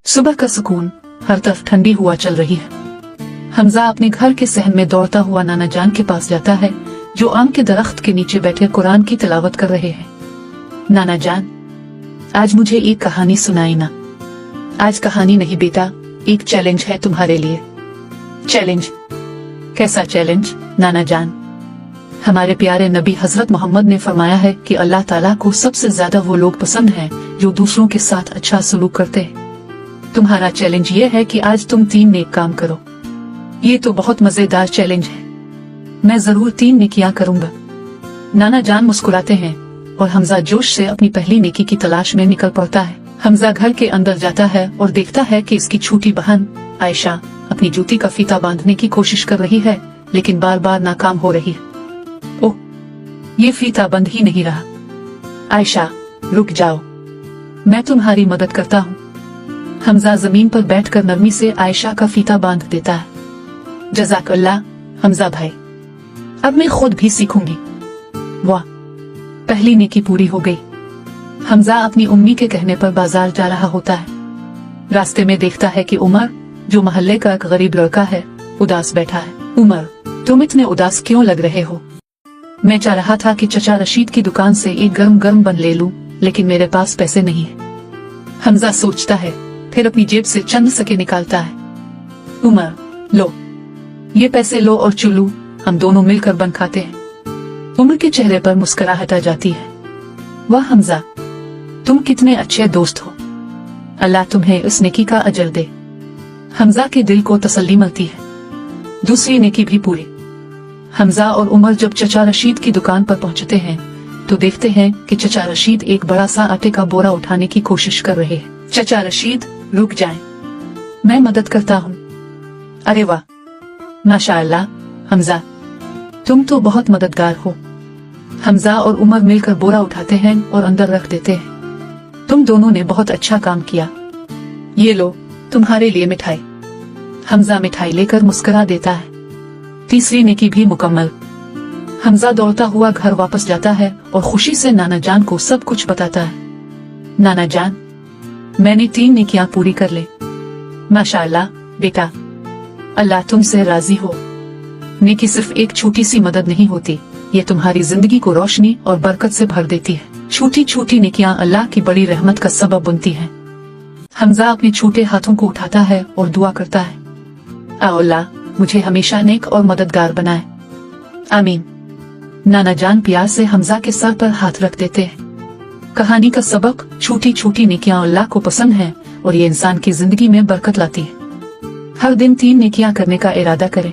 सुबह का सुकून, हर तरफ ठंडी हुआ चल रही है। हमजा अपने घर के सहन में दौड़ता हुआ नाना जान के पास जाता है, जो आम के दरख्त के नीचे बैठे कुरान की तिलावत कर रहे हैं। नाना जान, आज मुझे एक कहानी सुनाई ना। आज कहानी नहीं बेटा, एक चैलेंज है तुम्हारे लिए। चैलेंज? कैसा चैलेंज नाना जान? हमारे प्यारे नबी हजरत मोहम्मद ने फरमाया है कि अल्लाह ताला को सबसे ज्यादा वो लोग पसंद हैं जो दूसरों के साथ अच्छा सलूक करते हैं। तुम्हारा चैलेंज ये है कि आज तुम 3 नेक काम करो। ये तो बहुत मजेदार चैलेंज है। मैं जरूर 3 नेकियां करूंगा। नाना जान मुस्कुराते हैं और हमजा जोश से अपनी पहली नेकी की तलाश में निकल पड़ता है। हमजा घर के अंदर जाता है और देखता है कि इसकी छोटी बहन आयशा अपनी जूती का फीता बांधने की कोशिश कर रही है, लेकिन बार बार नाकाम हो रही है। ओह, ये फीता बंद ही नहीं रहा। आयशा, रुक जाओ, मैं तुम्हारी मदद करता हूँ। हमजा जमीन पर बैठकर नरमी से आयशा का फीता बांध देता है। जज़ाकल्लाह हमजा भाई, अब मैं खुद भी सीखूंगी। वाह, पहली नेकी पूरी हो गई। हमजा अपनी उम्मी के कहने पर बाजार जा रहा होता है। रास्ते में देखता है कि उमर, जो मोहल्ले का एक गरीब लड़का है, उदास बैठा है। उमर, तुम इतने उदास क्यों लग रहे हो? मैं चाह रहा था कि चचा रशीद की दुकान से एक गर्म गर्म बन ले लूं, लेकिन मेरे पास पैसे नहीं है। हमजा सोचता है, फिर अपनी जेब से चंद सके निकालता है। उमर, लो, ये पैसे लो और चुल्लू, हम दोनों मिलकर बन खाते हैं। उमर के चेहरे पर मुस्कुराहट आ जाती है। वाह हमजा, तुम कितने अच्छे दोस्त हो। अल्लाह तुम्हें इस नेकी का अजर दे। हमजा के दिल को तसल्ली मिलती है। दूसरी नेकी भी पूरी। हमजा और उमर जब चचा रशीद की दुकान पर पहुंचते हैं तो देखते हैं कि चचा रशीद एक बड़ा सा आटे का बोरा उठाने की कोशिश कर रहे हैं। चचा रशीद, रुक जाएं, मैं मदद करता हूँ। अरे वाह, माशाअल्लाह हमजा, तुम तो बहुत मददगार हो। हमजा और उमर मिलकर बोरा उठाते हैं और अंदर रख देते हैं। तुम दोनों ने बहुत अच्छा काम किया। ये लो, तुम्हारे लिए मिठाई। हमजा मिठाई लेकर मुस्कुरा देता है। तीसरी नेकी भी मुकम्मल। हमजा दौड़ता हुआ घर वापस जाता है और खुशी से नाना जान को सब कुछ बताता है। नाना जान, मैंने 3 नेकियां पूरी कर ले। माशाअल्लाह बेटा, अल्लाह तुमसे राजी हो। नेकी सिर्फ एक छोटी सी मदद नहीं होती, ये तुम्हारी जिंदगी को रोशनी और बरकत से भर देती है। छोटी छोटी नेकियां अल्लाह की बड़ी रहमत का सबब बनती हैं। हमजा अपने छोटे हाथों को उठाता है और दुआ करता है, आओ अल्लाह मुझे हमेशा नेक और मददगार बनाए। आमीन। नाना जान प्यार से हमजा के सर पर हाथ रख देते हैं। कहानी का सबक, छोटी छोटी नेकियां अल्लाह को पसंद हैं और ये इंसान की जिंदगी में बरकत लाती है। हर दिन 3 नेकियां करने का इरादा करें।